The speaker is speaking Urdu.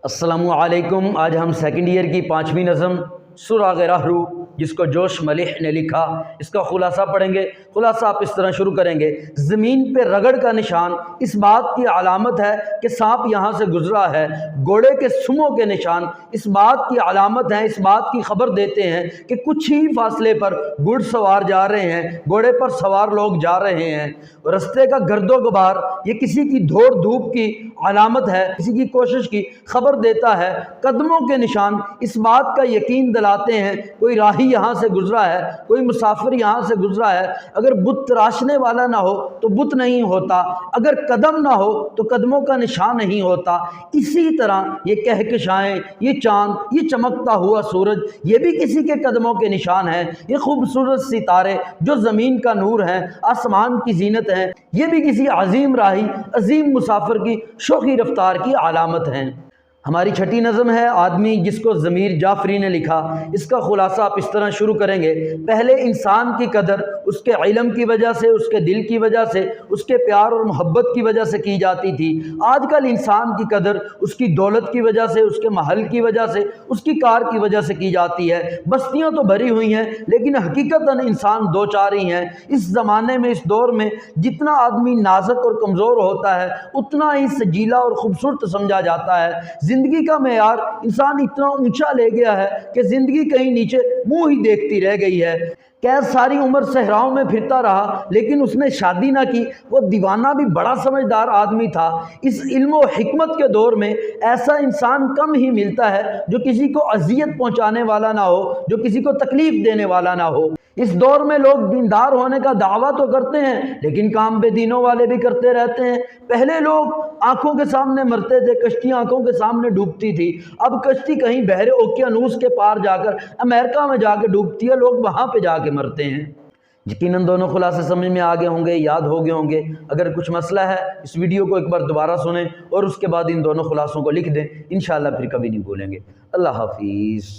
السلام علیکم۔ آج ہم سیکنڈ ایئر کی 5ویں نظم سراغ راہرو جس کو جوش ملح نے لکھا، اس کا خلاصہ پڑھیں گے۔ خلاصہ آپ اس طرح شروع کریں گے: زمین پہ رگڑ کا نشان اس بات کی علامت ہے کہ سانپ یہاں سے گزرا ہے، گھوڑے کے سموں کے نشان اس بات کی علامت ہیں، اس بات کی خبر دیتے ہیں کہ کچھ ہی فاصلے پر گھڑ سوار جا رہے ہیں، گھوڑے پر سوار لوگ جا رہے ہیں۔ رستے کا گرد و غبار یہ کسی کی دوڑ دھوپ کی علامت ہے، کسی کی کوشش کی خبر دیتا ہے۔ قدموں کے نشان اس بات کا یقین دلاتے ہیں کوئی راہی یہاں سے گزرا ہے، کوئی مسافر یہاں سے گزرا ہے۔ اگر بت تراشنے والا نہ ہو تو بت نہیں ہوتا، اگر قدم نہ ہو تو قدموں کا نشان نہیں ہوتا۔ اسی طرح یہ کہکشائیں، یہ چاند، یہ چمکتا ہوا سورج، یہ بھی کسی کے قدموں کے نشان ہیں۔ یہ خوبصورت ستارے جو زمین کا نور ہیں، آسمان کی زینت ہیں، یہ بھی کسی عظیم راہی، عظیم مسافر کی شوخی رفتار کی علامت ہیں۔ ہماری چھٹی نظم ہے آدمی، جس کو ضمیر جعفری نے لکھا۔ اس کا خلاصہ آپ اس طرح شروع کریں گے: پہلے انسان کی قدر اس کے علم کی وجہ سے، اس کے دل کی وجہ سے، اس کے پیار اور محبت کی وجہ سے کی جاتی تھی۔ آج کل انسان کی قدر اس کی دولت کی وجہ سے، اس کے محل کی وجہ سے، اس کی کار کی وجہ سے کی جاتی ہے۔ بستیاں تو بھری ہوئی ہیں لیکن حقیقتاً انسان دو چار ہی ہیں۔ اس زمانے میں، اس دور میں جتنا آدمی نازک اور کمزور ہوتا ہے اتنا ہی سجیلا اور خوبصورت سمجھا جاتا ہے۔ زندگی کا معیار انسان اتنا اونچا لے گیا ہے کہ زندگی کہیں نیچے منہ ہی دیکھتی رہ گئی ہے۔ ساری عمر صحراؤں میں پھرتا رہا لیکن اس نے شادی نہ کی۔ وہ دیوانہ بھی بڑا سمجھدار آدمی تھا۔ اس علم و حکمت کے دور میں ایسا انسان کم ہی ملتا ہے جو کسی کو اذیت پہنچانے والا نہ ہو، جو کسی کو تکلیف دینے والا نہ ہو۔ اس دور میں لوگ دیندار ہونے کا دعویٰ تو کرتے ہیں لیکن کام بے دینوں والے بھی کرتے رہتے ہیں۔ پہلے لوگ آنکھوں کے سامنے مرتے تھے، کشتیاں آنکھوں کے سامنے ڈوبتی تھی۔ اب کشتی کہیں بحر اوقیانوس کے پار جا کر امریکہ میں جا کے ڈوبتی ہے، لوگ وہاں پہ جا کے مرتے ہیں۔ یقیناً دونوں خلاصے سمجھ میں آگے ہوں گے، یاد ہو گئے ہوں گے۔ اگر کچھ مسئلہ ہے اس ویڈیو کو ایک بار دوبارہ سنیں اور اس کے بعد ان دونوں خلاصوں کو لکھ دیں، انشاءاللہ پھر کبھی نہیں بھولیں گے۔ اللہ حافظ۔